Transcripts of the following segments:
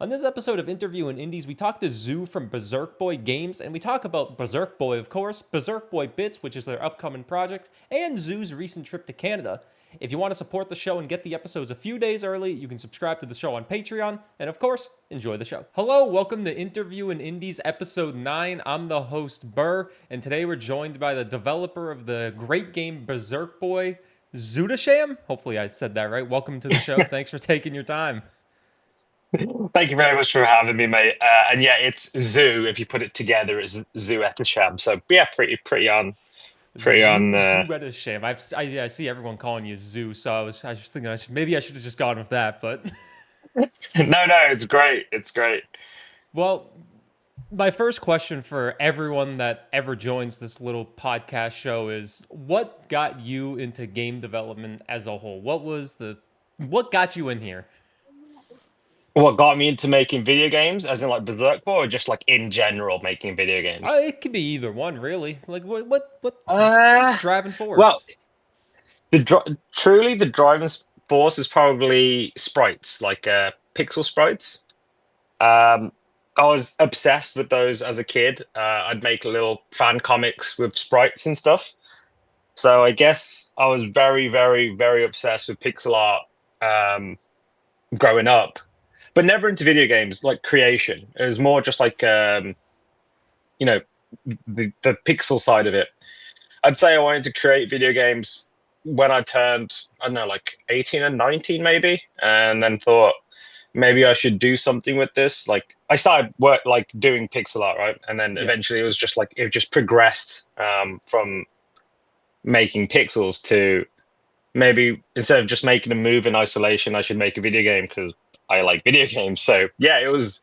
On this episode of Interview in Indies, we talk to Zoo from Berserk Boy Games, and we talk about Berserk Boy, of course, Berserk Boy B.I.T.S, which is their upcoming project, and Zoo's recent trip to Canada. If you want to support the show and get the episodes a few days early, you can subscribe to the show on Patreon, and of course, enjoy the show. Hello, welcome to Interview in Indies, episode 9. I'm the host, Burr, and today we're joined by the developer of the great game Berserk Boy, Zootasham? Hopefully I said that right. Welcome to the show. Thanks for taking your time. Thank you very much for having me, mate. And yeah, it's Zoo. If you put it together, it's Zootasham. So yeah, pretty on. Zootasham. I see everyone calling you Zoo, so I was just thinking maybe I should have just gone with that, but No, it's great. It's great. well, my first question for everyone that ever joins this little podcast show is what got you into game development as a whole? What got you in here? What got me into making video games, as in like Berserk Boy, or just like in general making video games? It could be either one, really. Like what's Uh, the driving well, force? truly the driving force is probably sprites, like pixel sprites. Um, I was obsessed with those as a kid. I'd make little fan comics with sprites and stuff. So I guess I was very, very, very obsessed with pixel art growing up, but never into video games like creation. It was more just like you know the pixel side of it. I'd say I wanted to create video games when I turned, I don't know, like 18 and 19 maybe, and then thought maybe I should do something with this. Like I started work like doing pixel art, right? And then Yeah. eventually it was just like it just progressed from making pixels to maybe instead of just making a move in isolation, I should make a video game because I like video games. So yeah, it was.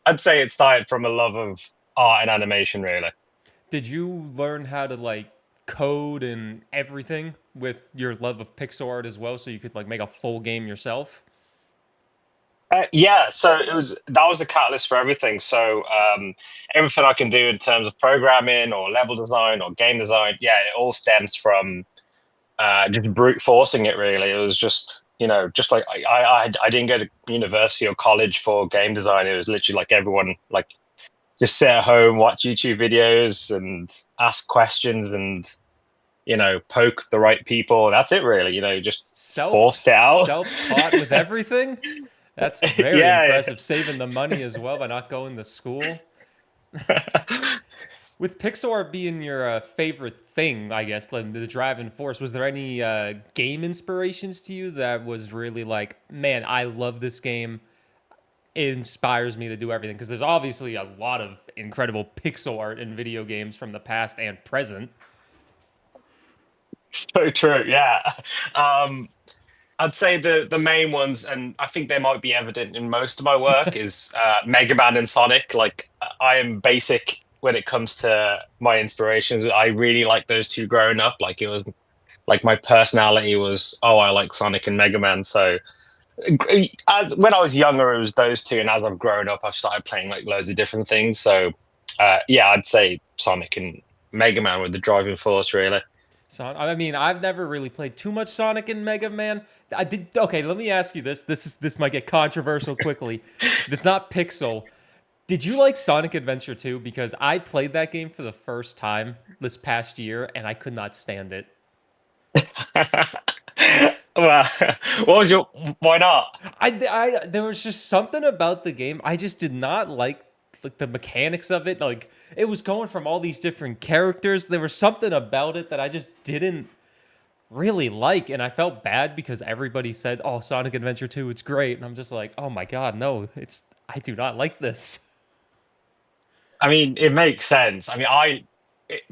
I'd say it started from a love of art and animation, really. Did you learn how to like code and everything with your love of pixel art as well so you could like make a full game yourself? Yeah, so that was the catalyst for everything. So everything I can do in terms of programming or level design or game design, yeah, it all stems from just brute forcing it. Really, it was just just like I didn't go to university or college for game design. It was literally like everyone like just sit at home, watch YouTube videos, and ask questions, and poke the right people. That's it, really. Just forced it out. Self-taught with everything? That's very Yeah. impressive. Saving the money as well by not going to school. With pixel art being your favorite thing, I guess, like the driving force, was there any game inspirations to you that was really like, man, I love this game. It inspires me to do everything? Because there's obviously a lot of incredible pixel art in video games from the past and present. So true. Yeah. Um, I'd say the main ones, and I think they might be evident in most of my work, is Mega Man and Sonic. Like I am basic when it comes to my inspirations. I really like those two growing up. Like it was like my personality was, oh, I like Sonic and Mega Man. So as when I was younger, it was those two, and as I've grown up, I've started playing like loads of different things. So yeah, I'd say Sonic and Mega Man were the driving force, really. I mean, I've never really played too much Sonic and Mega Man. I did. Okay, let me ask you this. This might get controversial quickly. It's not pixel. Did you like Sonic Adventure 2? Because I played that game for the first time this past year and I could not stand it. Well, what was your? Why not? There was just something about the game. I just did not like the mechanics of it. Like it was going from all these different characters. There was something about it that I just didn't really like, and I felt bad because everybody said, "Oh, Sonic Adventure 2, it's great," and I'm just like, "Oh my god, no! I do not like this." I mean, it makes sense. I mean,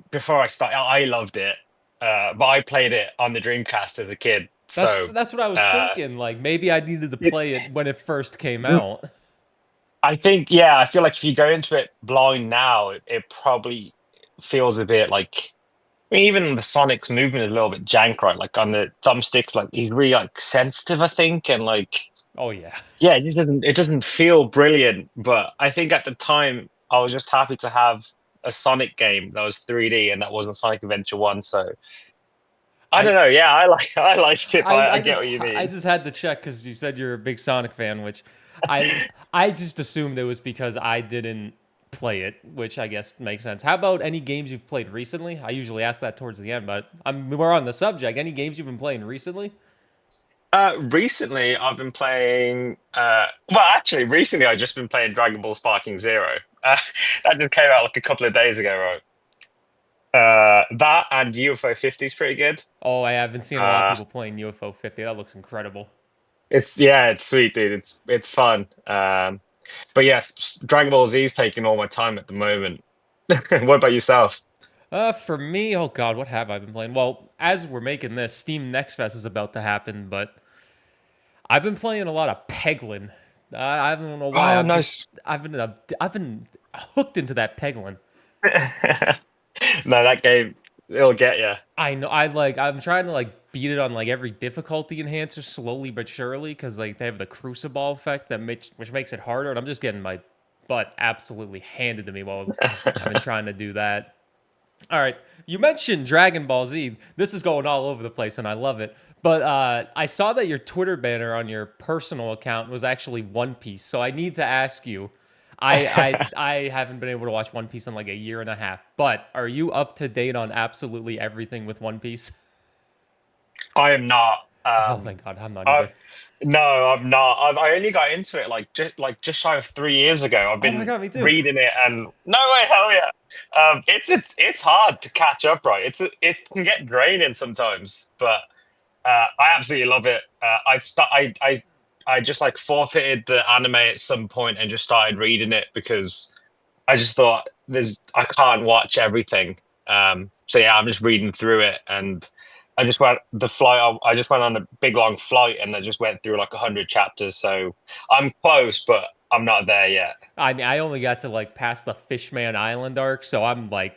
before I started, I loved it, but I played it on the Dreamcast as a kid. So That's what I was uh, thinking. Like maybe I needed to it, play it when it first came out. I think, yeah, I feel like if you go into it blind now, it probably feels a bit like. I mean, even the Sonic's movement is a little bit jank, right? Like on the thumbsticks, like he's really like sensitive, I think, and like Oh yeah. yeah, it doesn't feel brilliant. But I think at the time I was just happy to have a Sonic game that was 3D and that wasn't Sonic Adventure 1. So I don't I know. Yeah, I liked it, but I get what you I mean. just had to check because you said you're a big Sonic fan, which I just assumed it was because I didn't play it, which I guess makes sense. How about any games you've played recently? I usually ask that towards the end, but we're on the subject. Any games you've been playing recently? Recently, I've been playing. Well, actually, recently I've just been playing Dragon Ball Sparking Zero. That just came out like a couple of days ago, right? That and UFO 50 is pretty good. Oh, I have been seeing a lot of Uh, people playing UFO 50. That looks incredible. it's yeah, it's sweet, dude. It's fun. But yes, Dragon Ball Z is taking all my time at the moment. What about yourself? For me, oh god, what have I been playing? Well, as we're making this, Steam Next Fest is about to happen, but I've been playing a lot of Peglin. I don't know why. Oh, nice. I've been hooked into that Peglin. No, that game it'll get you. I know. I'm trying to like beat it on like every difficulty enhancer slowly but surely because like they have the crucible effect which makes it harder, and I'm just getting my butt absolutely handed to me while I've been trying to do that. All right, you mentioned Dragon Ball Z. This is going all over the place, and I love it. But I saw that your Twitter banner on your personal account was actually One Piece. So I need to ask you. I haven't been able to watch One Piece in like a year and a half. But are you up to date on absolutely everything with One Piece? I am not. Oh, thank God, I'm not I, either. no, I'm not. I only got into it like just shy of 3 years ago. I've Oh my been God, me too. reading it, and no way, hell yeah. It's hard to catch up, right? It can get draining sometimes, but I absolutely love it. I just like forfeited the anime at some point and just started reading it because I just thought I can't watch everything. So yeah, I'm just reading through it, and I just went the flight. I just went on a big long flight, and I just went through like 100 chapters. So I'm close, but I'm not there yet. I mean, I only got to like past the Fishman Island arc, so I'm like,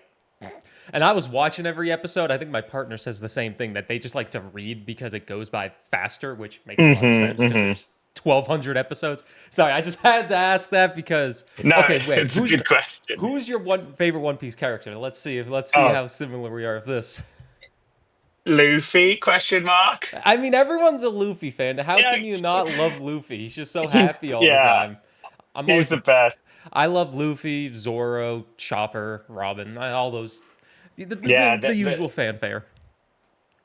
and I was watching every episode. I think my partner says the same thing that they just like to read because it goes by faster, which makes a lot of sense because Hmm. there's 1,200 episodes. Sorry, I just had to ask that because No, okay, wait, it's a good question. who's your one favorite One Piece character? Let's see Oh, how similar we are with this. Luffy? Question mark. I mean, everyone's a Luffy fan. How Yeah, can you not love Luffy? He's just so he's happy all the yeah, time. I'm he's always the best. I love Luffy, Zoro, Chopper, Robin, all those Yeah, the usual fanfare.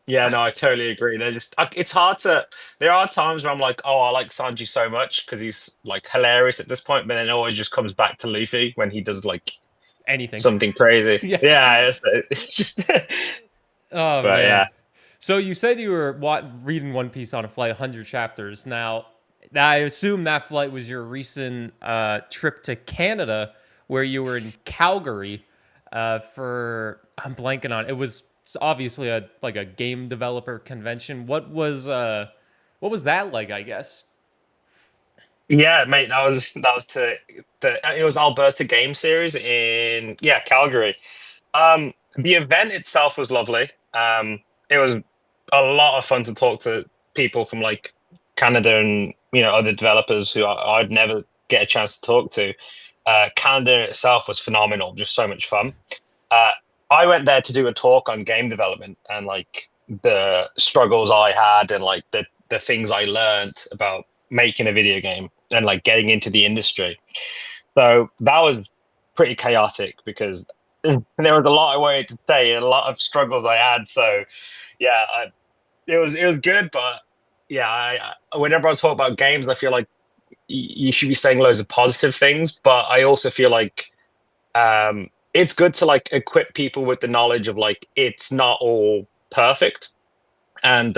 yeah, no, I totally agree. It's hard to. There are times where I'm like, oh, I like Sanji so much because he's like hilarious at this point, but then it always just comes back to Luffy when he does like Anything. something crazy. Yeah. Yeah, it's just. Oh But man. yeah, So you said you were reading One Piece on a flight, 100 chapters. Now, I assume that flight was your recent trip to Canada, where you were in Calgary for. I'm blanking on. It was obviously a like a game developer convention. What was that like? I guess yeah, mate, that was to the it was Alberta Game Series in Calgary. The event itself was lovely. It was a lot of fun to talk to people from like Canada and other developers who I'd never get a chance to talk to. Canada itself was phenomenal, just so much fun. Uh, I went there to do a talk on game development and like the struggles I had and like the things I learned about making a video game and like getting into the industry. So that was pretty chaotic because there was a lot I wanted to say and a lot of struggles I had. So yeah, it was good, but yeah, whenever I talk about games, I feel like you should be saying loads of positive things, but I also feel like it's good to like equip people with the knowledge of like it's not all perfect, and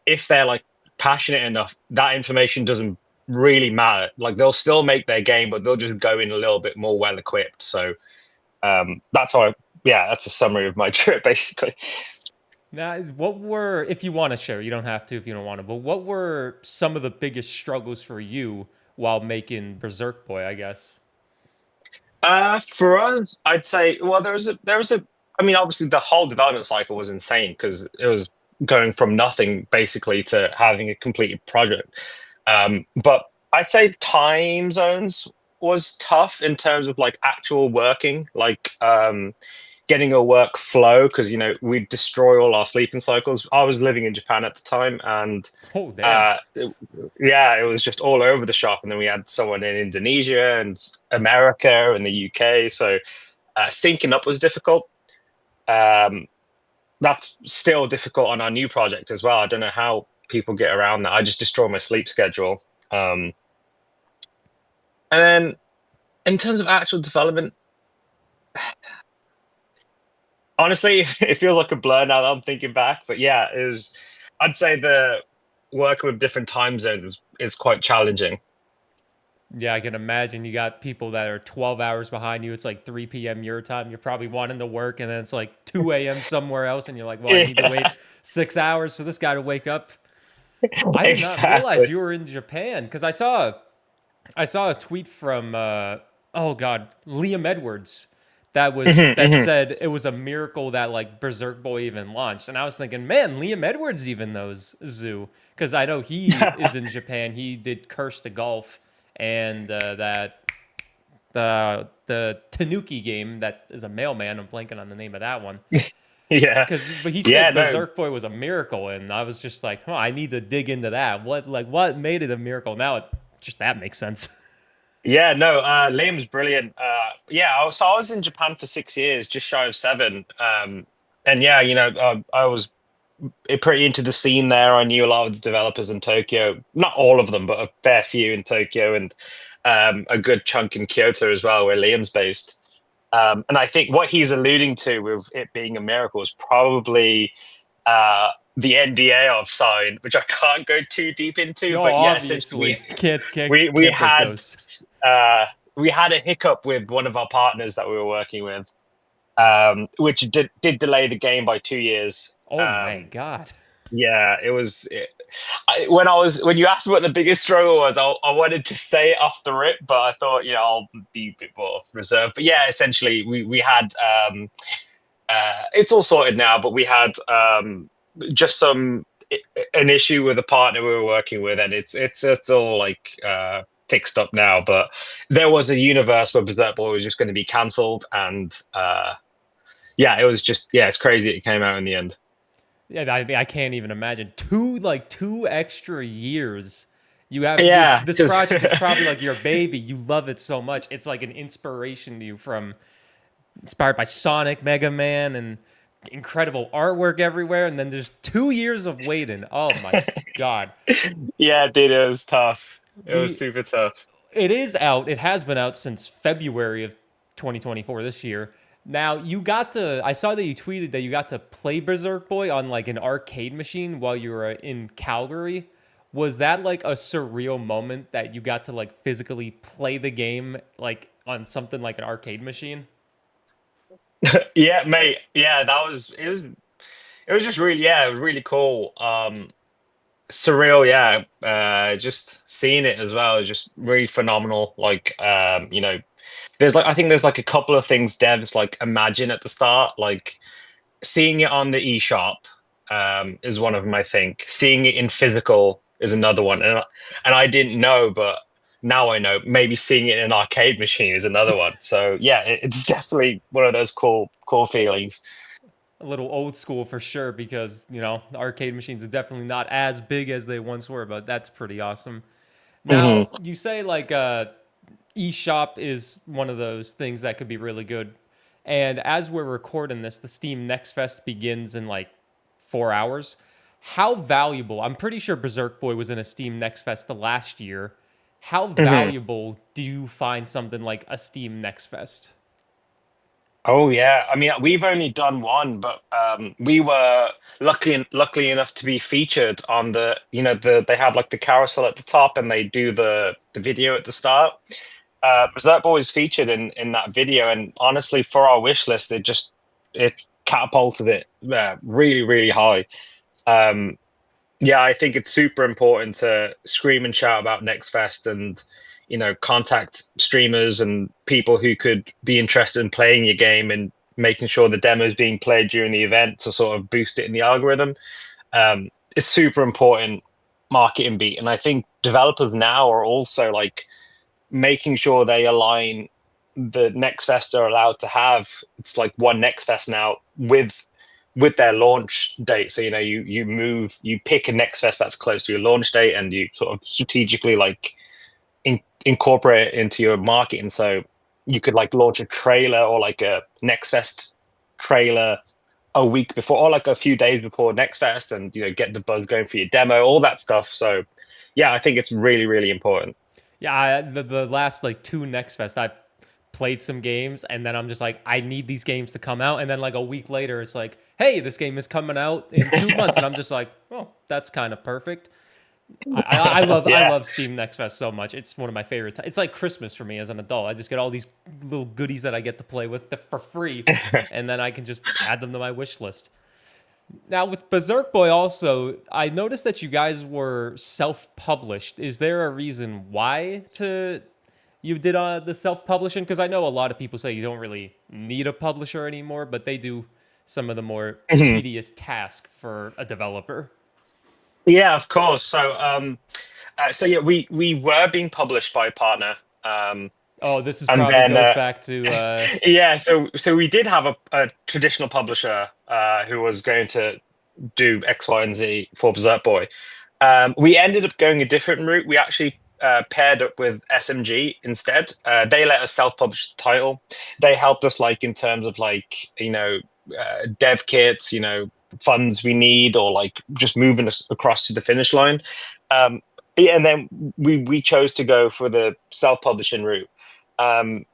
if they're like passionate enough, that information doesn't really matter. Like they'll still make their game, but they'll just go in a little bit more well equipped. So that's how yeah, that's a summary of my trip basically. now, what were if you want to share? You don't have to if you don't want to. But what were some of the biggest struggles for you while making Berserk Boy? I guess. For us, I'd say, well, there was a. I mean, obviously, the whole development cycle was insane because it was going from nothing basically to having a completed project. But I'd say time zones was tough in terms of like actual working. Like, getting a work flow, because we'd destroy all our sleeping cycles. I was living in Japan at the time, and Oh, damn. yeah, it was just all over the shop. And then we had someone in Indonesia and America and the UK, so syncing up was difficult. That's still difficult on our new project as well. I don't know how people get around that. I just destroy my sleep schedule. And then in terms of actual development, honestly, it feels like a blur now that I'm thinking back. But yeah, I'd say the working with different time zones is quite challenging. Yeah, I can imagine you got people that are 12 hours behind you. It's like 3 p.m. your time. You're probably wanting to work, and then it's like 2 a.m. somewhere else, and you're like, well, I need to wait Yeah, 6 hours for this guy to wake up. I did not realize exactly. you were in Japan because I saw a tweet from oh god, Liam Edwards that Mhm, said it was a miracle that like Berserk Boy even launched, and I was thinking, man, Liam Edwards even knows Zoo because I know he is mhm. in Japan. He did Curse to Golf and that the Tanuki game that is a mailman. I'm blanking on the name of that one. Yeah, But he yeah, said no, Berserk Boy was a miracle, and I was just like, I need to dig into that. What made it a miracle? Now it just that makes sense. yeah, no. Liam's brilliant. Yeah, I was in Japan for 6 years, just shy of 7. And yeah, I was pretty into the scene there. I knew a lot of the developers in Tokyo, not all of them, but a fair few in Tokyo, and a good chunk in Kyoto as well, where Liam's based. And I think what he's alluding to with it being a miracle is probably the NDA I've signed, which I can't go too deep into. Oh, But yeah, essentially, obviously can't can't we we can't break had those. uh, we had a hiccup with one of our partners that we were working with, which did delay the game by 2 years. Oh my god. Yeah, it was. When you asked me what the biggest struggle was, I wanted to say it off the rip, but I thought I'll be a bit more reserved. But yeah, essentially we had it's all sorted now, but we had just an issue with a partner we were working with, and it's all like fixed up now. But there was a universe where Berserk Boy was just going to be cancelled, and yeah, it was just it's crazy it came out in the end. Yeah, I mean, I can't even imagine two extra years. You have this Yeah, this because project is probably like your baby. You love it so much. It's like an inspiration to you from inspired by Sonic, Mega Man, and incredible artwork everywhere. And then there's 2 years of waiting. Oh my god. yeah, dude, it was tough. It was The super tough. It is out. It has been out since February of 2024 this year. Now you got to. I saw that you tweeted that you got to play Berserk Boy on like an arcade machine while you were in Calgary. Was that like a surreal moment that you got to like physically play the game like on something like an arcade machine? Yeah, mate. Yeah, it was just really it was really cool. Surreal, yeah. Just seeing it as well is just really phenomenal. Like, I think there's like a couple of things devs like imagine at the start, like seeing it on the eShop is one of them. I think seeing it in physical is another one, and I didn't know, but now I know. Maybe seeing it in an arcade machine is another one. So yeah, it's definitely one of those cool feelings. A little old school for sure because the arcade machines are definitely not as big as they once were, but that's pretty awesome. Now Hmm. you say like eShop is one of those things that could be really good. And as we're recording this, the Steam Next Fest begins in like 4 hours. How valuable? I'm pretty sure Berserk Boy was in a Steam Next Fest last year. How Hmm. valuable do you find something like a Steam Next Fest? Oh yeah, I mean we've only done one, but we were luckily enough to be featured on they have like the carousel at the top, and they do the video at the start. Berserk was featured in that video, and honestly, for our wish list, it catapulted it really high. Um, yeah, I think it's super important to scream and shout about Next Fest, and contact streamers and people who could be interested in playing your game, and making sure the demo is being played during the event to sort of boost it in the algorithm. It's super important marketing beat, and I think developers now are also like making sure they align the Next Fest are allowed to have, it's like one Next Fest now with their launch date. So you pick a Next Fest that's close to your launch date, and you sort of strategically like incorporate it into your marketing. So you could like launch a trailer or like a Next Fest trailer a week before, or like a few days before Next Fest, and get the buzz going for your demo, all that stuff. So yeah, I think it's really, really important. Yeah, the last like 2 Next Fest, I've played some games, and then I'm just like, I need these games to come out, and then like a week later, it's like, hey, this game is coming out in 2 months, and I'm just like, well, that's kind of perfect. I love Yeah. I love Steam Next Fest so much. It's one of my favorite. It's like Christmas for me as an adult. I just get all these little goodies that I get to play with for free, and then I can just add them to my wish list. Now with Berserk Boy, also, I noticed that you guys were self-published. Is there a reason why you did the self-publishing? Because I know a lot of people say you don't really need a publisher anymore, but they do some of the more tedious tasks for a developer. Yeah, of course. So yeah, we were being published by a partner. Oh, this is And probably then goes back to yeah, so we did have a traditional publisher who was going to do X, Y, and Z for Berserk Boy. We ended up going a different route. We actually paired up with SMG instead. They let us self-publish the title. They helped us like in terms of like dev kits, funds we need, or like just moving us across to the finish line. Yeah, and then we chose to go for the self-publishing route. Um,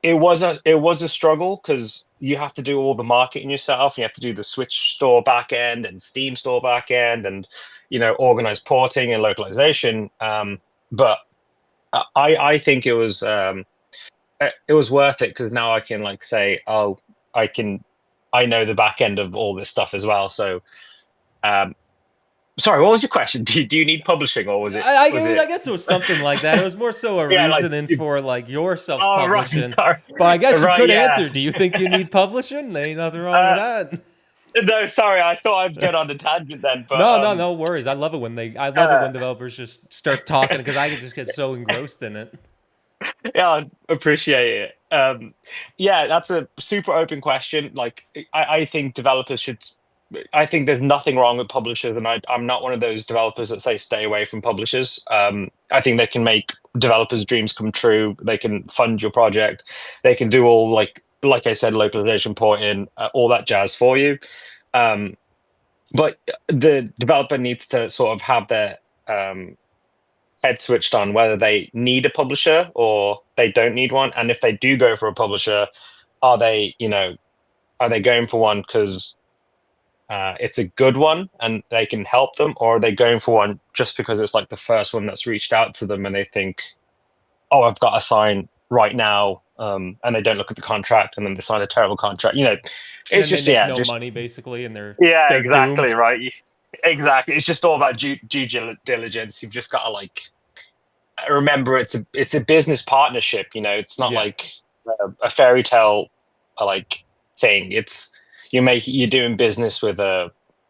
it was a struggle because you have to do all the marketing yourself. You have to do the Switch store backend and Steam store backend, and organize porting and localization. But I think it was worth it because now I can like say, oh, I know the back end of all this stuff as well. So um, sorry, what was your question? Do you need publishing, or was it I, was I it guess it was something like that. It was more so a yeah, like reasoning for like your oh right, self-publishing. sorry. But I guess you Right, could yeah. answer. Do you think you need publishing? There ain't nothing wrong with Uh, that. no, sorry, I thought I'd get on a tangent then, but No worries. I love it uh, when developers just start talking because I can just get so engrossed in it. yeah, I appreciate it. Yeah, that's a super open question. Like, I think developers should. I think there's nothing wrong with publishers, and I'm not one of those developers that say stay away from publishers. I think they can make developers' dreams come true. They can fund your project. They can do all like I said, localization, porting, all that jazz for you. Um, but the developer needs to sort of have their head switched on whether they need a publisher or they don't need one, and if they do go for a publisher, are they are they going for one because it's a good one and they can help them, or are they going for one just because it's like the first one that's reached out to them and they think, oh, I've got to sign right now, and they don't look at the contract and then they sign a terrible contract. And It's then they just make yeah, no just money basically, and yeah, they're exactly doomed. right. Exactly, it's just all about due diligence. You've just got to like remember it's a business partnership. It's not Yeah. like a fairy tale like thing. You're doing business with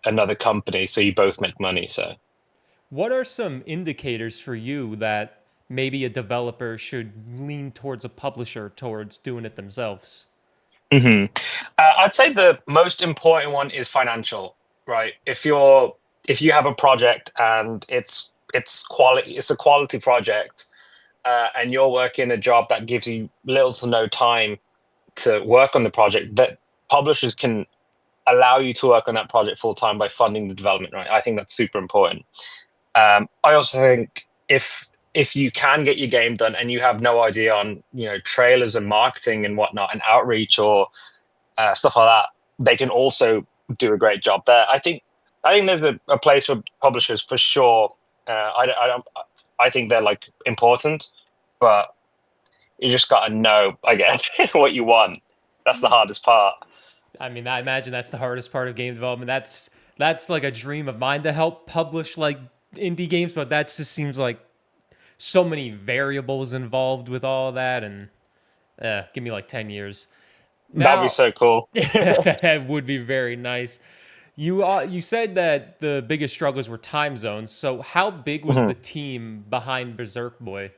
another company, so you both make money. So What are some indicators for you that maybe a developer should lean towards a publisher towards doing it themselves? hmm I'd say the most important one is financial, right? If you have a project and it's quality, it's a quality project, and you're working a job that gives you little to no time to work on the project, that publishers can allow you to work on that project full time by funding the development, right? I think that's super important. I also think if you can get your game done and you have no idea on trailers and marketing and whatnot and outreach or stuff like that, they can also do a great job there. I think there's a place for publishers for sure. I think they're like important, but you just got to know, I guess, what you want. That's the hardest part. I mean, I imagine that's the hardest part of game development. That's like a dream of mine to help publish like indie games, but that just seems like so many variables involved with all that, and give me like 10 years. That'd be Now, so cool. that would be very nice. You said that the biggest struggles were time zones. So how big was the team behind Berserk Boy?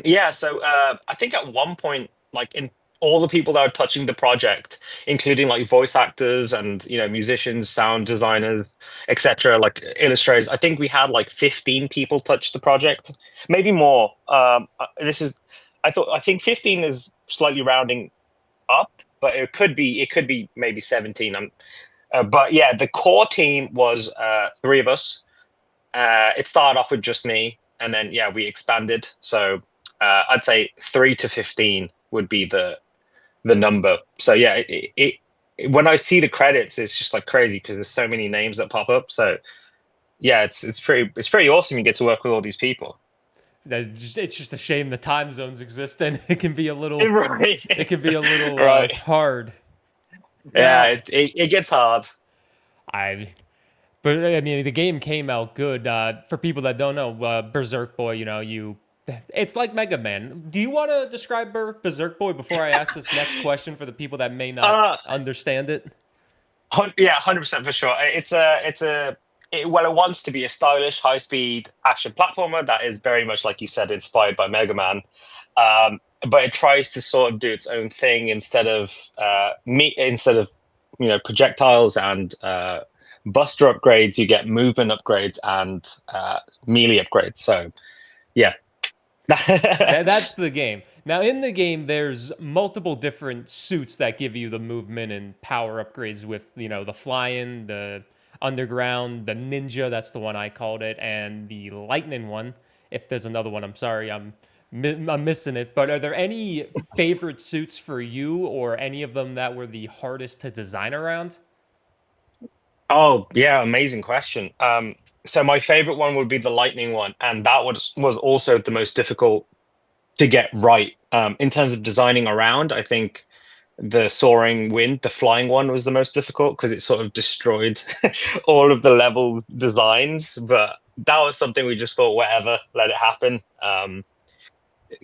Yeah, so I think at one point, like in all the people that are touching the project, including like voice actors and musicians, sound designers, etc., like illustrators, I think we had like 15 people touch the project, maybe more. I think 15 is slightly rounding up, but it could be maybe 17. But yeah, the core team was three of us. It started off with just me, and then yeah, we expanded. So I'd say 3 to 15 would be the number. So yeah, when I see the credits, it's just like crazy because there's so many names that pop up. So yeah, it's pretty awesome. You get to work with all these people. It's just a shame the time zones exist, and it can be a little Right, it can be a little right. hard. Yeah, Now, it gets hard. I but I mean the game came out good. For people that don't know, Berserk Boy, it's like Mega Man. Do you want to describe Berserk Boy before I ask this next question for the people that may not Uh, understand it? Yeah, 100% for sure. Well, it wants to be a stylish, high-speed action platformer that is very much, like you said, inspired by Mega Man. But it tries to sort of do its own thing instead of projectiles and buster upgrades. You get movement upgrades and melee upgrades. So yeah. That's the game. Now, in the game, there's multiple different suits that give you the movement and power upgrades with, the flying, the underground, the ninja, that's the one I called it, and the lightning one. If there's another one, I'm sorry, I'm missing it. But are there any favorite suits for you or any of them that were the hardest to design around? Oh, yeah, amazing question. So my favorite one would be the lightning one, and that was also the most difficult to get right. In terms of designing around, I think the soaring wind, the flying one, was the most difficult because it sort of destroyed all of the level designs. But that was something we just thought, whatever, let it happen.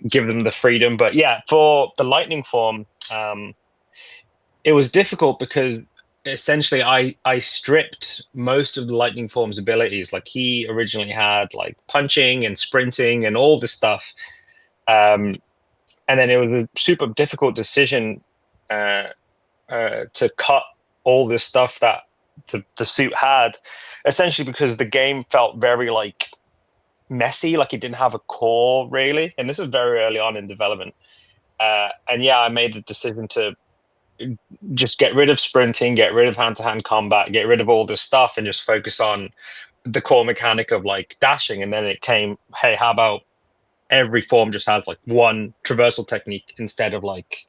Give them the freedom. But yeah, for the lightning form, it was difficult because essentially I stripped most of the lightning form's abilities. Like he originally had like punching and sprinting and all this stuff. Um, and then it was a super difficult decision uh, to cut all this stuff that the suit had, essentially because the game felt very like messy, like it didn't have a core really. And this was very early on in development. And yeah, I made the decision to just get rid of sprinting, get rid of hand-to-hand combat, get rid of all this stuff, and just focus on the core mechanic of like dashing. And then it came, hey, how about every form just has like one traversal technique instead of like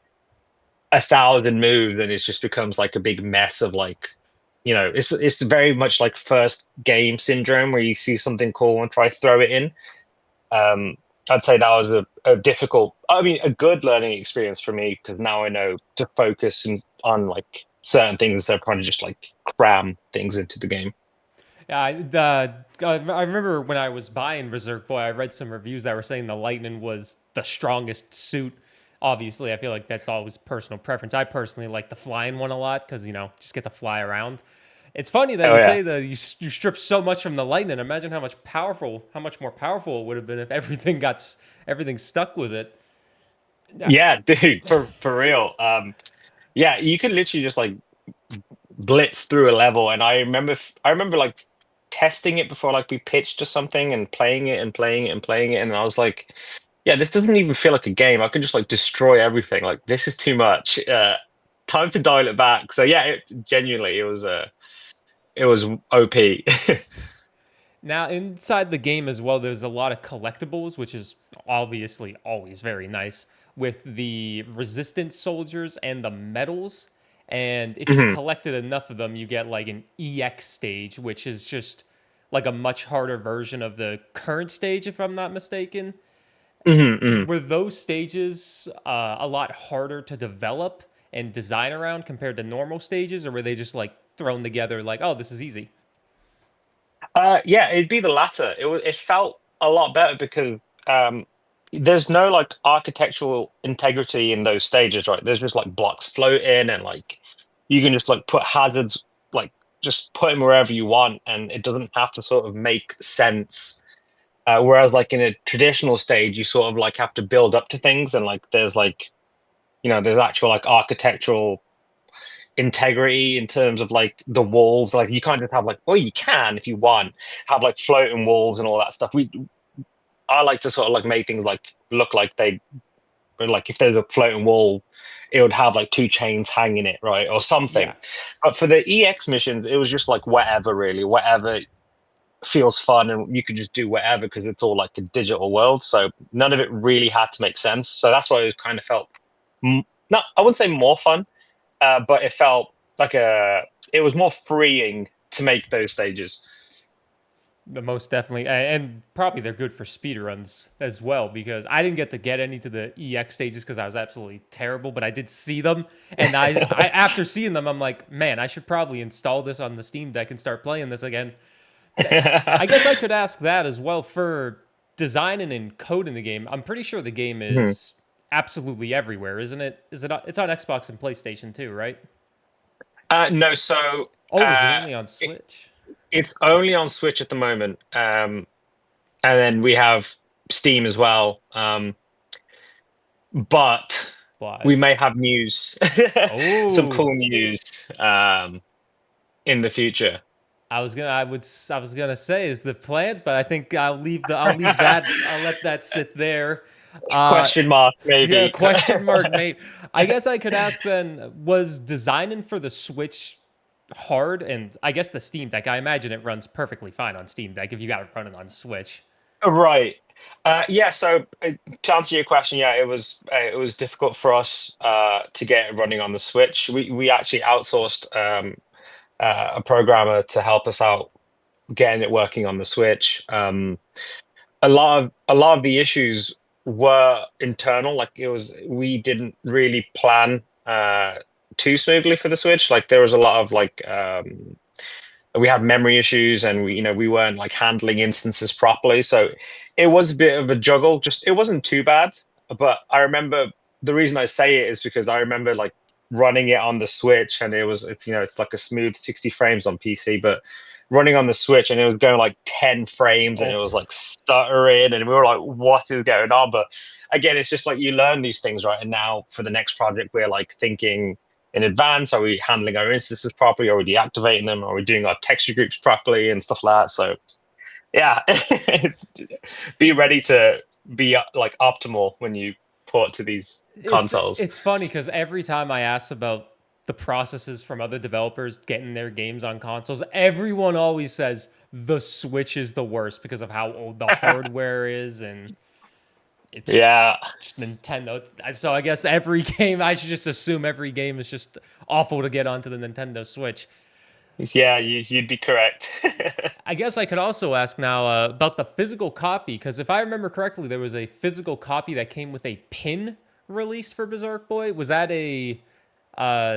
1,000 moves, and it just becomes like a big mess of like, it's very much like first game syndrome where you see something cool and try to throw it in. um I'd say that was a difficult, I mean, a good learning experience for me because now I know to focus on like certain things instead of trying to just like cram things into the game. Yeah, I remember when I was buying Berserk Boy, I read some reviews that were saying the Lightning was the strongest suit. Obviously, I feel like that's always personal preference. I personally like the flying one a lot because just get to fly around. It's funny that Oh you yeah. say that you strip so much from the Lightning. Imagine how much more powerful it would have been if everything stuck with it. Yeah, Yeah, dude, for real. Yeah, you could literally just like blitz through a level, and I remember like testing it before like we pitched or something and playing it and playing it and playing it, and I was like, yeah, this doesn't even feel like a game. I could just like destroy everything. Like this is too much. Time to dial it back. So yeah, genuinely it was OP. Now, inside the game as well, there's a lot of collectibles, which is obviously always very nice, with the resistance soldiers and the medals. And if you Mhm, collected enough of them, you get like an EX stage, which is just like a much harder version of the current stage, if I'm not mistaken. mhm, mhm. Were those stages a lot harder to develop and design around compared to normal stages, or were they just like thrown together like, oh, this is easy? Yeah, it'd be the latter. It felt a lot better because um, there's no like architectural integrity in those stages, right? There's just like blocks floating, and like you can just like put hazards, like just put them wherever you want, and it doesn't have to sort of make sense Whereas like in a traditional stage, you sort of like have to build up to things, and like there's like there's actual like architectural integrity in terms of like the walls. Like you can't just have like, well, you can if you want have like floating walls and all that stuff. I like to sort of like make things like look like they like if there's a floating wall, it would have like two chains hanging it, right, or something. Yeah. But for the EX missions, it was just like whatever, really, whatever feels fun, and you could just do whatever because it's all like a digital world. So none of it really had to make sense. So that's why it kind of felt not, I wouldn't say more fun, but it felt like it was more freeing to make those stages. Most definitely, and probably they're good for speedruns as well, because I didn't get any to the EX stages because I was absolutely terrible, but I did see them, and I after seeing them, I'm like, man, I should probably install this on the Steam Deck and start playing this again. I guess I could ask that as well for designing and coding the game. I'm pretty sure the game Mhm. is absolutely everywhere, isn't it? Is it? It's on Xbox and PlayStation too, right? No, so Oh, is it only on it, Switch? it's only on Switch at the moment, and then we have Steam as well. But we But may have news, some oh, cool news, in the future. I was gonna say is the plans, but I think I'll leave that I'll let that sit there. Uh, Question mark, yeah, maybe. question mark, mate. I guess I could ask then: was designing for the Switch hard? And I guess the Steam Deck. I imagine it runs perfectly fine on Steam Deck if you got it running on Switch. Right. Yeah. So to answer your question, yeah, it was difficult for us to get it running on the Switch. We actually outsourced a programmer to help us out getting it working on the Switch. A lot of the issues were internal. Like we didn't really plan too smoothly for the Switch. Like there was a lot of like we had memory issues, and we weren't like handling instances properly. So it was a bit of a juggle. Just it wasn't too bad, but I remember the reason I say it is because I remember like running it on the Switch, and it's like a smooth 60 frames on PC, but running on the Switch, and it was going like 10 frames, and it Oh, was like stuttering, and we were like, what is going on? But again, it's just like you learn these things, right? And now for the next project, we're like thinking in advance. Are we handling our instances properly? Are we deactivating them? Are we doing our texture groups properly and stuff like that? So yeah, be ready to be like optimal when you port to these consoles. it's funny because every time I ask about the processes from other developers getting their games on consoles, everyone always says the Switch is the worst because of how old the hardware is, and it's Yeah, just Nintendo. So I guess every game, I should just assume every game is just awful to get onto the Nintendo Switch. yeah, you'd be correct. I guess I could also ask now about the physical copy, because if I remember correctly, there was a physical copy that came with a pin released for Berserk Boy. Was that a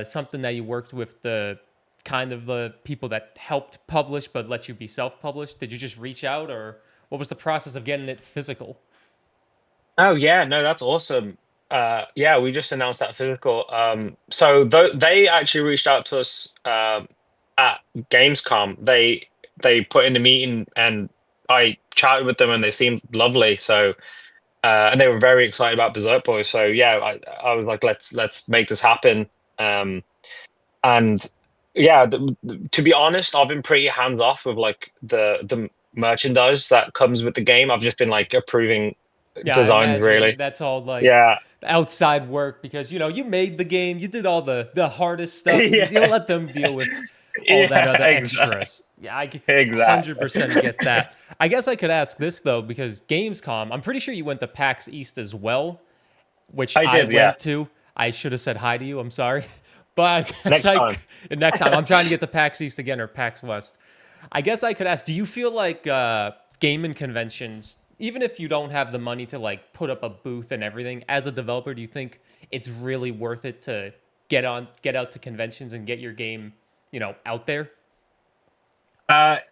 something that you worked with the kind of the people that helped publish but let you be self-published? Did you just reach out, or what was the process of getting it physical? Oh yeah, no, that's awesome. Yeah, we just announced that physical. So they actually reached out to us at Gamescom. They put in a meeting, and I chatted with them, and they seemed lovely. So and they were very excited about Berserk Boy. So yeah, I was like, let's make this happen. Um, and yeah, to be honest, I've been pretty hands off with like the merchandise that comes with the game. I've just been like approving Yeah, I designs, imagine really. that's all like Yeah. outside work, because you made the game, you did all the hardest stuff. You'll Yeah. let them deal with all that Yeah, other exactly. extras. Yeah, I 100% Exactly. get that. I guess I could ask this though, because Gamescom, I'm pretty sure you went to PAX East as well, which I I did, yeah. went to. I should have said hi to you. I'm sorry. But I guess Next time. next time I'm trying to get to PAX East again, or PAX West. I guess I could ask, do you feel like gaming conventions, even if you don't have the money to like put up a booth and everything, as a developer, do you think it's really worth it to get out to conventions and get your game, out there?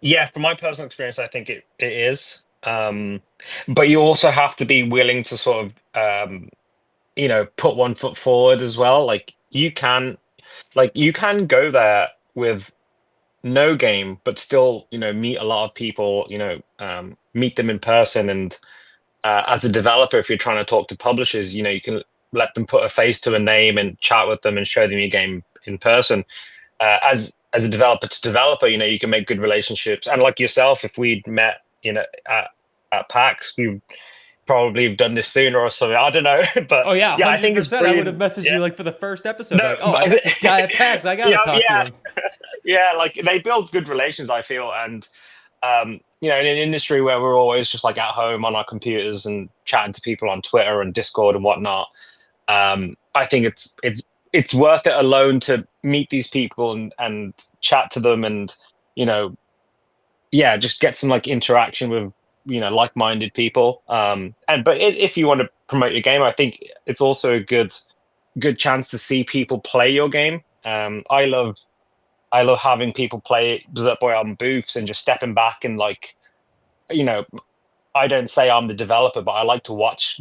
Yeah, from my personal experience, I think it is. But you also have to be willing to sort of put one foot forward as well. Like you can go there with no game, but still, meet a lot of people, meet them in person. And as a developer, if you're trying to talk to publishers, you can let them put a face to a name and chat with them and show them your game in person. As a developer to developer, you can make good relationships. And like yourself, if we'd met, at PAX, we probably have done this sooner or something. I don't know, but Oh yeah, yeah, I think it's 100%. I would have brilliant. messaged Yeah, you like for the first episode, no, like, oh, I met this guy at PAX. I gotta talk to yeah, him. yeah. Like they build good relations, I feel, and in an industry where we're always just like at home on our computers and chatting to people on Twitter and Discord and whatnot, I think it's worth it alone to meet these people and chat to them and you know yeah, just get some like interaction with like-minded people. If you want to promote your game, I think it's also a good chance to see people play your game. I love having people play Berserk Boy on booths and just stepping back and like you know I don't say I'm the developer, but I like to watch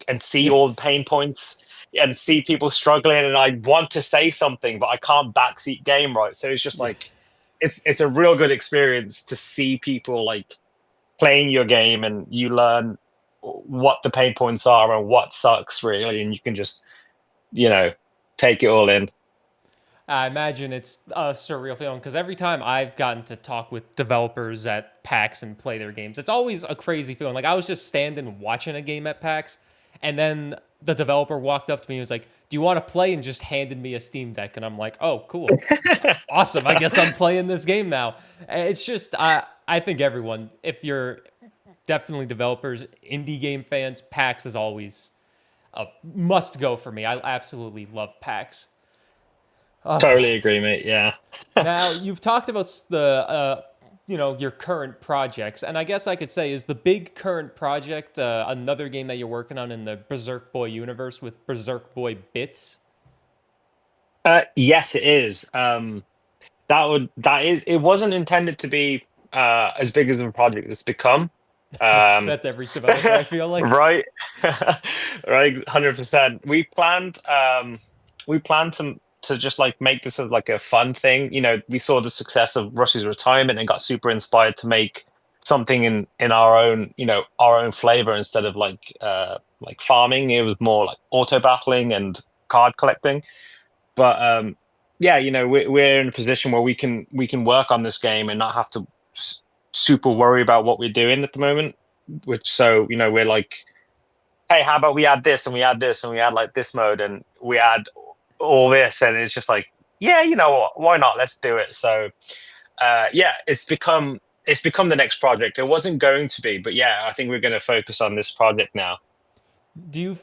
and see Yeah, all the pain points and see people struggling, and I want to say something, but I can't backseat game right. So it's just yeah. like it's a real good experience to see people like playing your game, and you learn what the pain points are and what sucks really, and you can just you know take it all in. I imagine it's a surreal feeling because every time I've gotten to talk with developers at PAX and play their games, it's always a crazy feeling. Like I was just standing watching a game at PAX, and then the developer walked up to me and was like, "Do you want to play?" and just handed me a Steam Deck, and I'm like, "Oh, cool, awesome! I guess I'm playing this game now." It's just I think everyone, if you're definitely developers, indie game fans, PAX is always a must go for me. I absolutely love PAX. Okay. Totally agree, mate. Yeah. Now you've talked about your current projects, and I guess I could say is the big current project another game that you're working on in the Berserk Boy universe with Berserk Boy B.I.T.S. Yes, it is. It wasn't intended to be as big as a project it's become. Um, That's every developer, I feel like. right, right, 100%. We planned to just like make this as like a fun thing. We saw the success of Rush's retirement and got super inspired to make something in our own flavor instead of like farming. It was more like auto battling and card collecting. But yeah, we're in a position where we can work on this game and not have to super worry about what we're doing at the moment. Which so we're like, hey, how about we add this and we add this and we add like this mode and we add all this, and it's just like, yeah, you know what? Why not? Let's do it. So yeah, it's become the next project. It wasn't going to be, but yeah, I think we're going to focus on this project now.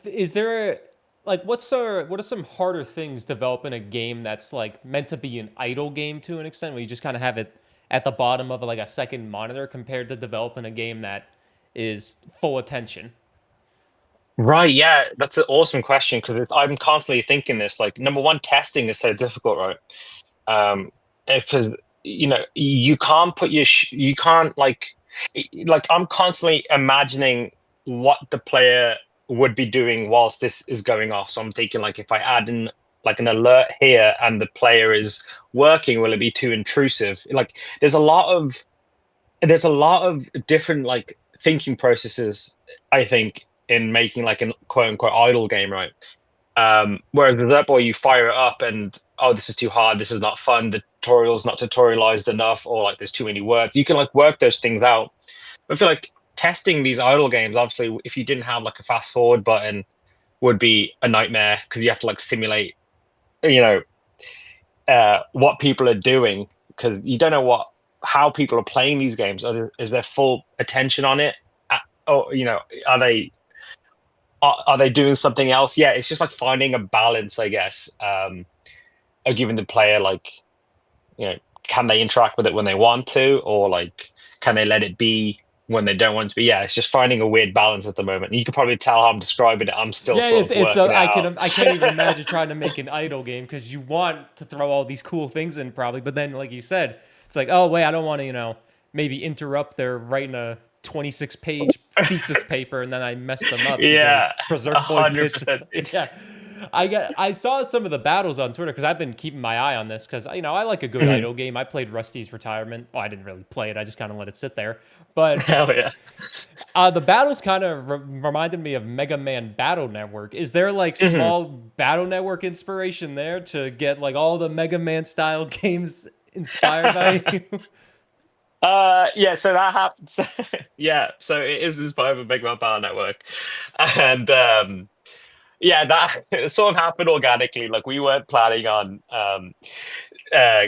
Is there what are some harder things developing a game that's like meant to be an idle game to an extent where you just kind of have it at the bottom of like a second monitor compared to developing a game that is full attention? Right, yeah, that's an awesome question because I'm constantly thinking this. Like, number one, testing is so difficult, right? Because you can't you can't like I'm constantly imagining what the player would be doing whilst this is going off. So I'm thinking like, if I add in like an alert here and the player is working, will it be too intrusive? Like, there's a lot of different like thinking processes, I think, in making like a quote unquote idle game, right? Whereas with that boy, you fire it up and, oh, this is too hard, this is not fun, the tutorial's not tutorialized enough, or like there's too many words. You can like work those things out. But I feel like testing these idle games, obviously, if you didn't have like a fast forward button, would be a nightmare because you have to like simulate, you know, what people are doing because you don't know how people are playing these games. Is their full attention on it? Or are they doing something else? Yeah, it's just like finding a balance, I guess. Of giving the player like, can they interact with it when they want to, or like, can they let it be when they don't want to be? Yeah, it's just finding a weird balance at the moment. And you can probably tell how I'm describing it. I'm still Yeah, sort of working it out. I can't even imagine trying to make an idle game because you want to throw all these cool things in probably, but then like you said, it's like, oh wait, I don't want to maybe interrupt their writing a 26-page thesis paper and then I mess them up because Yeah, Berserk Boy B.I.T.S. 100%. Yeah. I saw some of the battles on Twitter because I've been keeping my eye on this because I like a good idle game. I played Rusty's Retirement. Well, I didn't really play it. I just kind of let it sit there. But Hell yeah. the battles kind of reminded me of Mega Man Battle Network. Is there like Mhm. small Battle Network inspiration there to get like all the Mega Man style games inspired by you? Yeah, so that happens. Yeah, so it is inspired by Big Man Power Network, and yeah, that it sort of happened organically. Like we weren't planning on uh,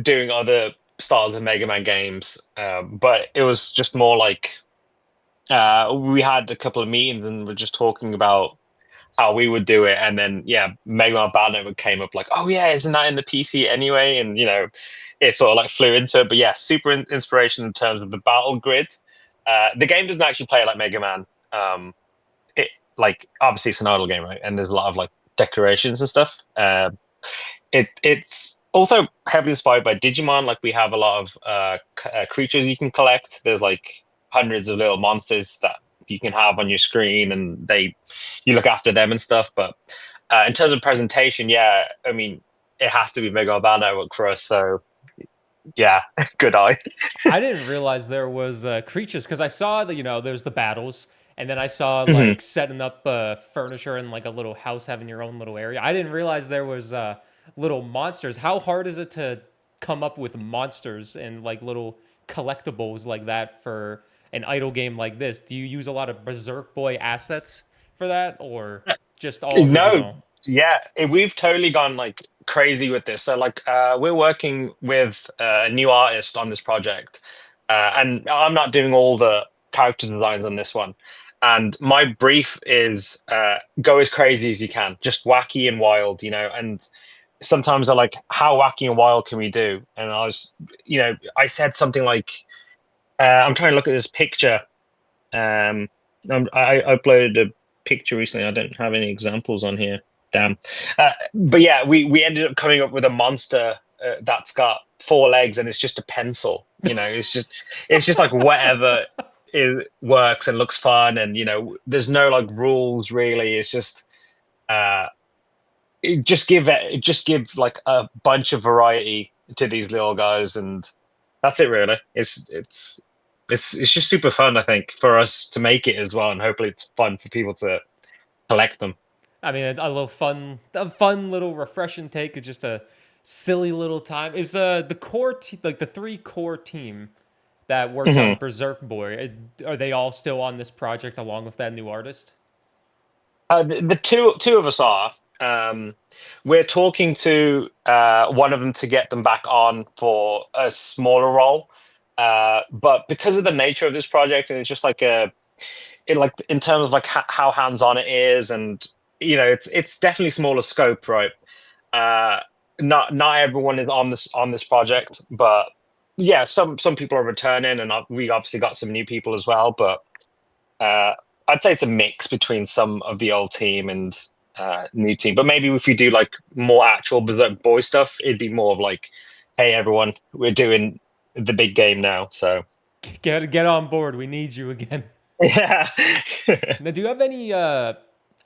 doing other styles of Mega Man games, but it was just more like we had a couple of meetings and we're just talking about how we would do it, and then yeah, Mega Man Battle Network came up like, oh yeah, isn't that in the PC anyway? And it sort of like flew into it. But yeah, super inspiration in terms of the battle grid. The game doesn't actually play like Mega Man. It like obviously it's an idle game, right? And there's a lot of like decorations and stuff. It's also heavily inspired by Digimon. Like we have a lot of creatures you can collect. There's like hundreds of little monsters that you can have on your screen, and you look after them and stuff. But in terms of presentation, yeah, I mean, it has to be Mega Man Battle Network for us. So yeah, good eye. I didn't realize there was creatures because I saw that there's the battles, and then I saw Mhm. like setting up furniture in like a little house, having your own little area. I didn't realize there was little monsters. How hard is it to come up with monsters and like little collectibles like that for an idle game like this? Do you use a lot of Berserk Boy assets for that, or just all No, original? yeah, we've totally gone like crazy with this. So like we're working with a new artist on this project, and I'm not doing all the character designs on this one. And my brief is go as crazy as you can, just wacky and wild, and sometimes they're like, how wacky and wild can we do? And I said something like, I'm trying to look at this picture. Um, I uploaded a picture recently. I don't have any examples on here. Damn. But yeah, we ended up coming up with a monster that's got four legs and it's just a pencil. It's just like whatever is works and looks fun, and there's no like rules really. It's just uh, just give like a bunch of variety to these little guys, and that's it really. It's just super fun, I think, for us to make it as well, and hopefully it's fun for people to collect them. I mean, a fun little refreshing take of just a silly little time. Is the core like the three core team that worked on Mhm. Berserk Boy? Are they all still on this project along with that new artist? The two of us are. We're talking to one of them to get them back on for a smaller role, but because of the nature of this project, and it's just like like in terms of like how hands on it is, and it's definitely smaller scope, right? Uh, not everyone is on this project, but yeah, some people are returning, and we obviously got some new people as well. But uh, I'd say it's a mix between some of the old team and new team. But maybe if you do like more actual Berserk Boy stuff, it'd be more of like, hey everyone, we're doing the big game now. So Get on board. We need you again. yeah. Now, do you have any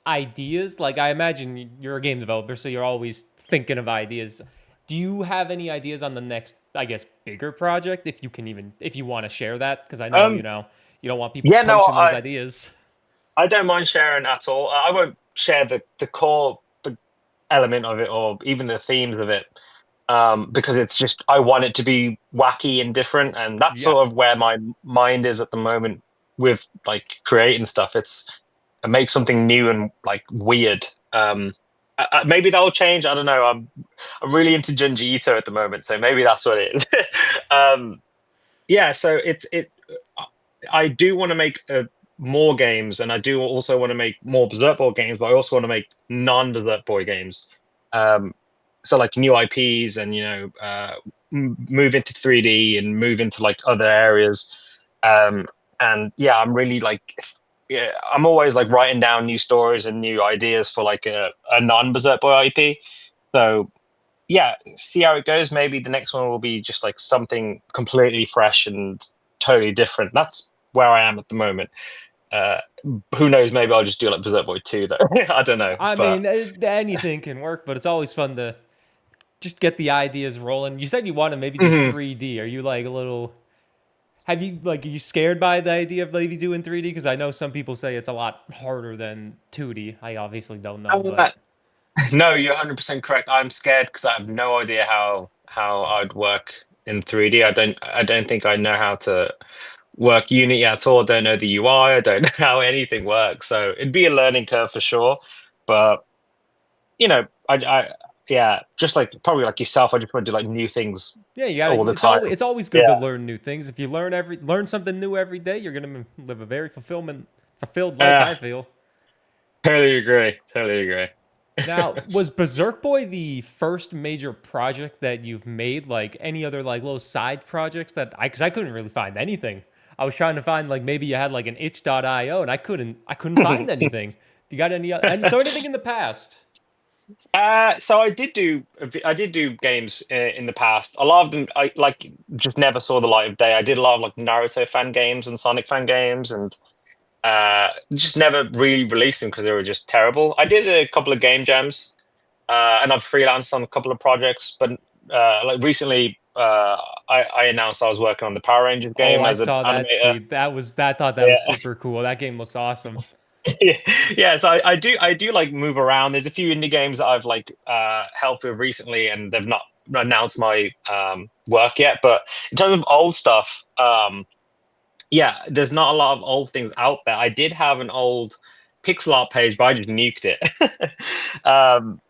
ideas? Like, I imagine you're a game developer, so you're always thinking of ideas. Do you have any ideas on the next, I guess, bigger project? If you want to share that, because I know um, you don't want people yeah, no, poaching those I ideas. I don't mind sharing at all. I won't share the core the element of it or even the themes of it, because it's just I want it to be wacky and different, and that's Yeah. sort of where my mind is at the moment with like creating stuff. It's make something new and like weird. Maybe that'll change. I don't know. I'm really into Junji Ito at the moment, so maybe that's what it is. um, yeah, so I do want to make more games, and I do also want to make more Berserk Boy games, but I also want to make non-Berserk Boy games. Um, so like new IPs, and move into 3D and move into like other areas. Um, and yeah, I'm really like, yeah, I'm always like writing down new stories and new ideas for like a non-Berserk Boy IP. So yeah, see how it goes. Maybe the next one will be just like something completely fresh and totally different. That's where I am at the moment. Who knows? Maybe I'll just do like Berserk Boy 2 though. I don't know, I but mean, anything can work, but it's always fun to just get the ideas rolling. You said you want to maybe do Mhm. 3D. Are you like a little? Have you like? Are you scared by the idea of maybe doing 3D? Because I know some people say it's a lot harder than 2D. I obviously don't know, Uh, but no, you're 100% correct. I'm scared because I have no idea how I'd work in 3D. I don't think I know how to work Unity at all. I don't know the UI. I don't know how anything works. So it'd be a learning curve for sure. But yeah, just like probably like yourself, I just want to do like new things yeah, you got to. all the time. It's always good to Yeah. learn new things. If you learn something new every day, you're gonna live a very fulfilled life. Uh, I feel. Totally agree. Totally agree. Now, was Berserk Boy the first major project that you've made? Like any other like little side projects because I couldn't really find anything. I was trying to find like maybe you had like an itch.io and I couldn't find anything. Do you got anything in the past? So I did do games in the past. A lot of them I like just never saw the light of day. I did a lot of like Naruto fan games and Sonic fan games, and just never really released them because they were just terrible. I did a couple of game jams, and I've freelanced on a couple of projects, but like recently, I announced I was working on the Power Rangers Oh, game I as an saw that animator. tweet. I thought that was Yeah. super cool. That game looks awesome. Yeah, so I do like move around. There's a few indie games that I've like helped with recently, and they've not announced my work yet. But in terms of old stuff, yeah, there's not a lot of old things out there. I did have an old pixel art page, but I just nuked it. um,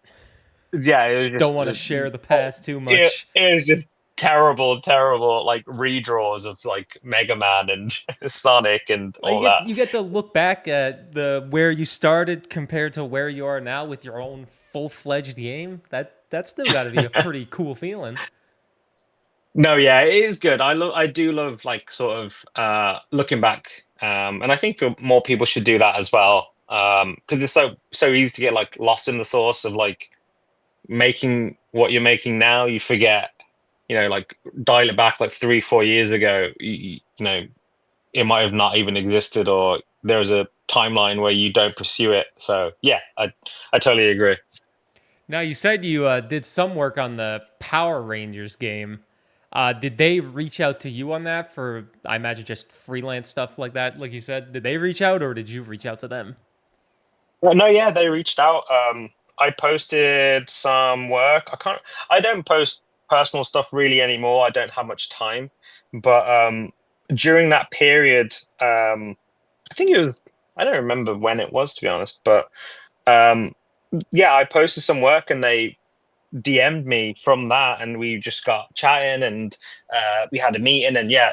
yeah, it was Don't just want to share the oh, past too it, much. it was just terrible, terrible like redraws of like Mega Man and Sonic and Well, all that. you get to look back at the where you started compared to where you are now with your own full-fledged game. That's still got to be a pretty cool feeling. No, yeah, it is good. I do love like sort of looking back. And I think more people should do that as well. Because it's so easy to get like lost in the source of like making what you're making now. You forget, like dial it back like 3, 4 years ago, it might have not even existed, or there's a timeline where you don't pursue it. So yeah, I totally agree. Now, you said you did some work on the Power Rangers game. Did they reach out to you on that for, I imagine, just freelance stuff like that? Like you said, did they reach out or did you reach out to them? Well, no, yeah, they reached out. I posted some work. I don't post personal stuff really anymore. I don't have much time. But during that period, I think it was, I don't remember when it was, to be honest. But um, yeah, I posted some work and they DM'd me from that, and we just got chatting, and we had a meeting, and yeah,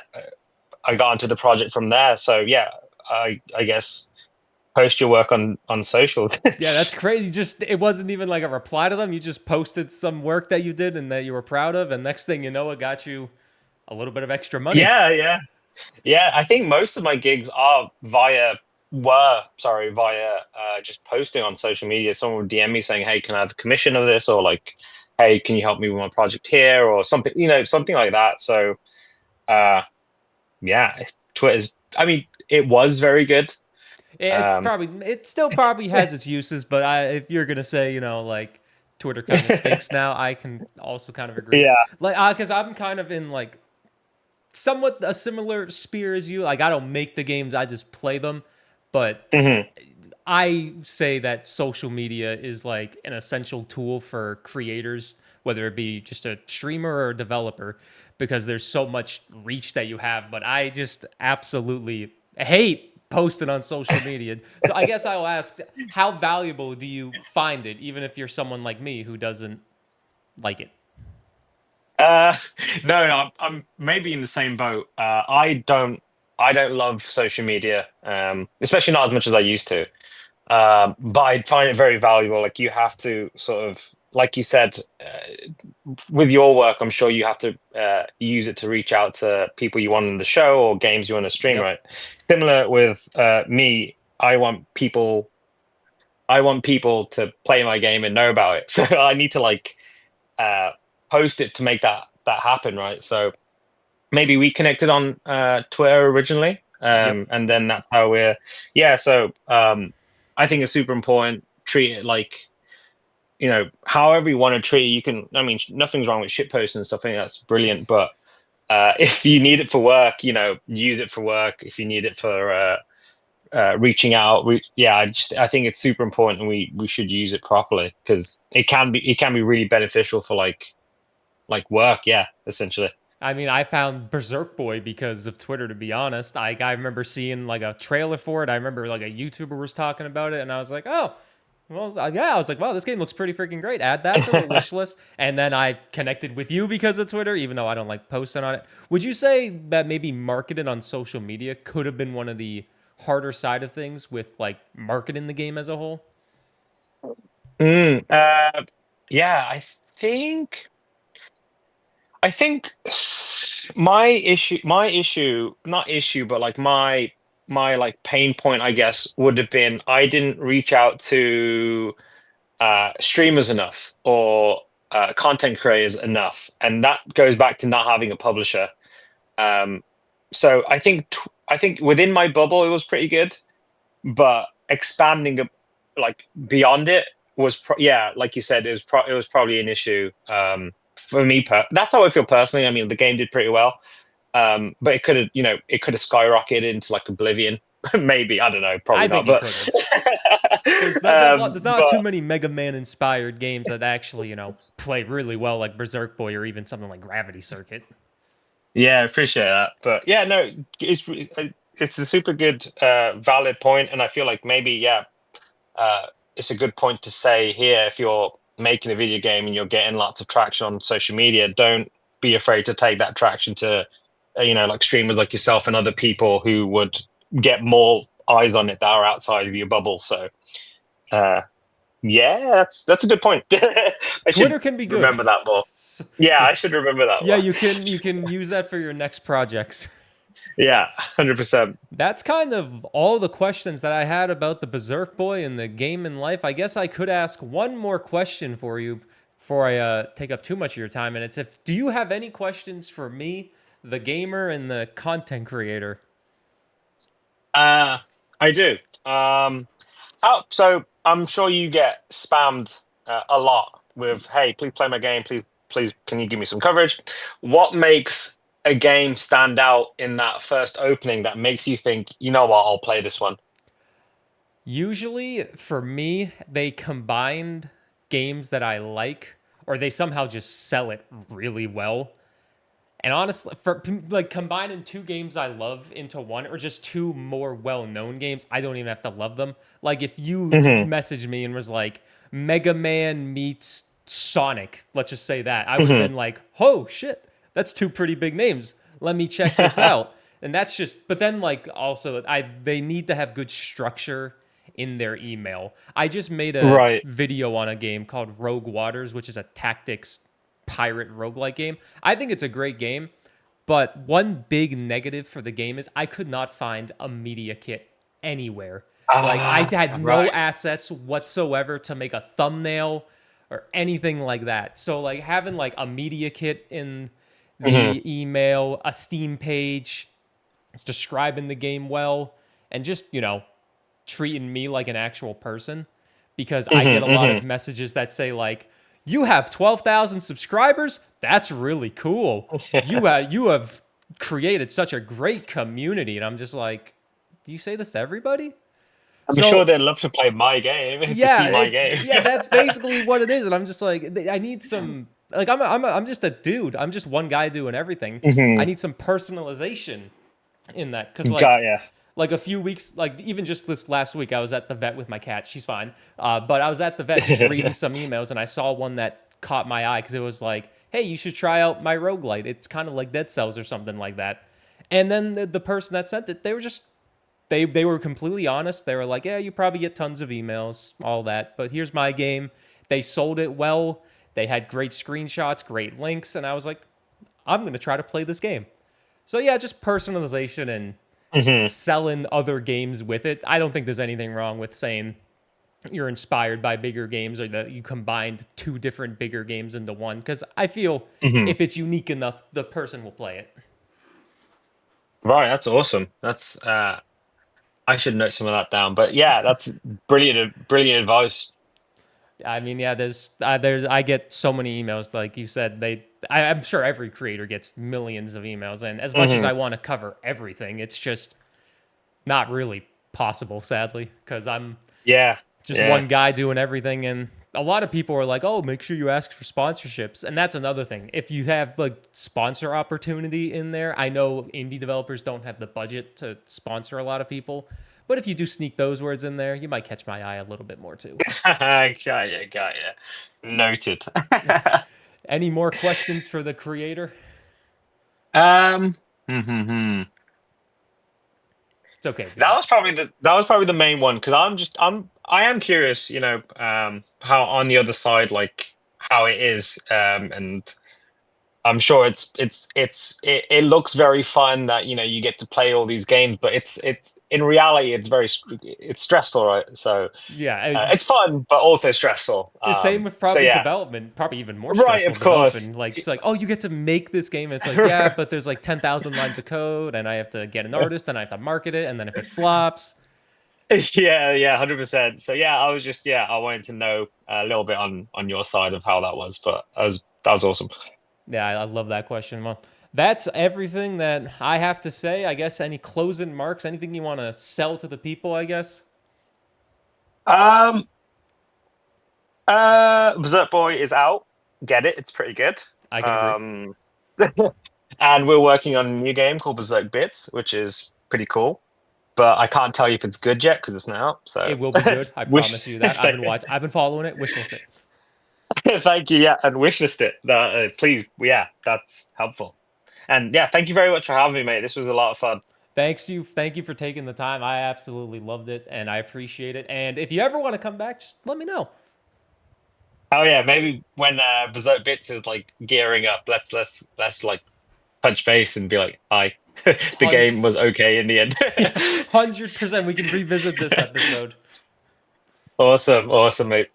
I got into the project from there. So yeah, I guess post your work on social. Yeah, that's crazy. Just it wasn't even like a reply to them. You just posted some work that you did and that you were proud of, and next thing you know, it got you a little bit of extra money. Yeah, yeah. Yeah, I think most of my gigs are via just posting on social media. Someone would DM me saying, "Hey, can I have a commission of this?" Or like, "Hey, can you help me with my project here?" Or something, something like that. So, uh, yeah, Twitter's. I mean, it was very good. Um, It still probably has its uses, but if you're gonna say, like Twitter kind of stinks now, I can also kind of agree. yeah. Like, because I'm kind of in like somewhat a similar sphere as you. Like, I don't make the games, I just play them. But Mhm. I say that social media is like an essential tool for creators, whether it be just a streamer or a developer, because there's so much reach that you have. But I just absolutely hate posting on social media. So I guess I'll ask, how valuable do you find it, even if you're someone like me who doesn't like it? Uh, no, no, I'm maybe in the same boat. I don't love social media, especially not as much as I used to. But I find it very valuable. Like you have to sort of, like you said, with your work, I'm sure you have to use it to reach out to people you want on the show or games you want to stream, Yep. right? Similar with me, I want people to play my game and know about it. So I need to like uh, post it to make that happen, right? So maybe we connected on Twitter originally. Yep. And then that's how we're so I think it's super important. Treat it like, however you want to treat it. You can, I mean, nothing's wrong with shit posts and stuff. I think that's brilliant. But if you need it for work, use it for work. If you need it for reaching out, I think it's super important, and we should use it properly, because it can be really beneficial for like work. Yeah, essentially. I mean, I found Berserk Boy because of Twitter, to be honest. I remember seeing like a trailer for it. I remember like a YouTuber was talking about it, and I was like, oh, well, yeah. I was like, wow, this game looks pretty freaking great. Add that to the wish list. And then I connected with you because of Twitter, even though I don't like posting on it. Would you say that maybe marketing on social media could have been one of the harder side of things with like marketing the game as a whole? Yeah, I think my issue, not issue, but like my like pain point, I guess, would have been I didn't reach out to streamers enough, or content creators enough, and that goes back to not having a publisher. So I think within my bubble it was pretty good, but expanding like beyond it was like you said, it was probably an issue for me. That's how I feel personally. I mean, the game did pretty well, but it could have skyrocketed into like oblivion. Maybe, I don't know, probably I not, think it but could have. There's not too many Mega Man inspired games that actually, play really well like Berserk Boy or even something like Gravity Circuit. yeah, I appreciate that. But yeah, no, it's a super good valid point, and I feel like maybe it's a good point to say here. If you're making a video game and you're getting lots of traction on social media, don't be afraid to take that traction to like streamers like yourself and other people who would get more eyes on it that are outside of your bubble. So that's a good point. Twitter can be good. Remember that more. Yeah, I should remember that. Yeah, more. you can use that for your next projects. Yeah, 100%. That's kind of all the questions that I had about the Berserk Boy and the game in life. I guess I could ask one more question for you before I take up too much of your time. And it's do you have any questions for me, the gamer and the content creator? I do. So I'm sure you get spammed a lot with, "Hey, please play my game. Please, can you give me some coverage?" What makes a game stand out in that first opening that makes you think, you know what, I'll play this one? Usually, for me, they combined games that I like, or they somehow just sell it really well. And honestly, for like combining two games I love into one, or just two more well-known games, I don't even have to love them. Like if you messaged me and was like Mega Man meets Sonic, let's just say that, I would have been like, oh shit, that's two pretty big names. Let me check this out. And that's just, but then like also they need to have good structure in their email. I just made a video on a game called Rogue Waters, which is a tactics pirate roguelike game. I think it's a great game, but one big negative for the game is I could not find a media kit anywhere. Like I had no assets whatsoever to make a thumbnail or anything like that. So like having like a media kit in the email, a Steam page describing the game well, and just, treating me like an actual person, because I get a lot of messages that say like, you have 12,000 subscribers? That's really cool. You have created such a great community. And I'm just like, do you say this to everybody? I'm sure they'd love to play my game, to see my game. Yeah, that's basically what it is. And I'm just like, I need some, like, I'm just a dude. I'm just one guy doing everything. I need some personalization in that. Because like a few weeks, like even just this last week, I was at the vet with my cat. She's fine. But I was at the vet just reading some emails, and I saw one that caught my eye because it was like, hey, you should try out my roguelite. It's kind of like Dead Cells or something like that. And then the person that sent it, they were just, they were completely honest. They were like, yeah, you probably get tons of emails, all that, but here's my game. They sold it well. They had great screenshots, great links. And I was like, I'm going to try to play this game. So yeah, just personalization and selling other games with it. I don't think there's anything wrong with saying you're inspired by bigger games, or that you combined two different bigger games into one, because I feel if it's unique enough, the person will play it. Right, that's awesome. That's I should note some of that down. But yeah, that's brilliant advice. I mean, yeah, there's I get so many emails, like you said. I'm sure every creator gets millions of emails, and as much as Hmm. I want to cover everything, it's just not really possible, sadly, because I'm Yeah, just yeah. one guy doing everything. And a lot of people are like, oh, make sure you ask for sponsorships. And that's another thing. If you have like sponsor opportunity in there, I know indie developers don't have the budget to sponsor a lot of people. But if you do sneak those words in there, you might catch my eye a little bit more too. Got ya, got ya. Noted. Any more questions for the creator? um, hmm, hmm, hmm. It's okay if you That don't. was probably the main one because I am curious, how on the other side, like how it is, and I'm sure it looks very fun that you get to play all these games, but it's in reality it's stressful, right? So Yeah, it's fun, but also stressful. the same with So probably yeah, development, probably even more right, stressful of course. developing. Like, it's like, oh, you get to make this game. And it's like, yeah, but there's like 10,000 lines of code, and I have to get an artist, and I have to market it. And then if it flops, Yeah, 100%. So yeah, I wanted to know a little bit on your side of how that was, but that was awesome. yeah, I love that question. Well, that's everything that I have to say. I guess any closing marks, anything you want to sell to the people, I guess. Um, Berserk Boy is out. Get it? It's pretty good. I can agree. Um, and we're working on a new game called Berserk B.I.T.S, which is pretty cool. But I can't tell you if it's good yet because it's not out. So It will be good. I wish, promise you that. I've been following it. Wishlist it. thank you. Yeah, and wishlist it. Please, yeah, that's helpful. And yeah, thank you very much for having me, mate. This was a lot of fun. Thank you for taking the time. I absolutely loved it, and I appreciate it. And if you ever want to come back, just let me know. Oh yeah, maybe when Berserk Bits is like gearing up, let's like touch base and be like, hi. The game Hundred, was okay in the end. yeah, 100%. We can revisit this episode. Awesome, awesome, mate.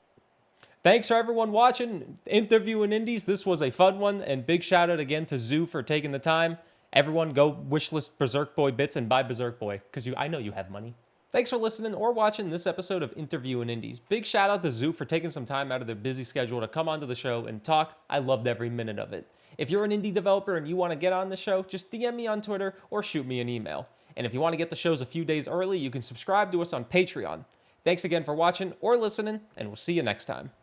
Thanks for everyone watching Interviewing Indies. This was a fun one, and big shout out again to Zoo for taking the time. Everyone, go wishlist Berserk Boy bits and buy Berserk Boy because I know you have money. Thanks for listening or watching this episode of Interviewing Indies. Big shout out to Zoo for taking some time out of their busy schedule to come onto the show and talk. I loved every minute of it. If you're an indie developer and you want to get on the show, just DM me on Twitter or shoot me an email. And if you want to get the shows a few days early, you can subscribe to us on Patreon. Thanks again for watching or listening, and we'll see you next time.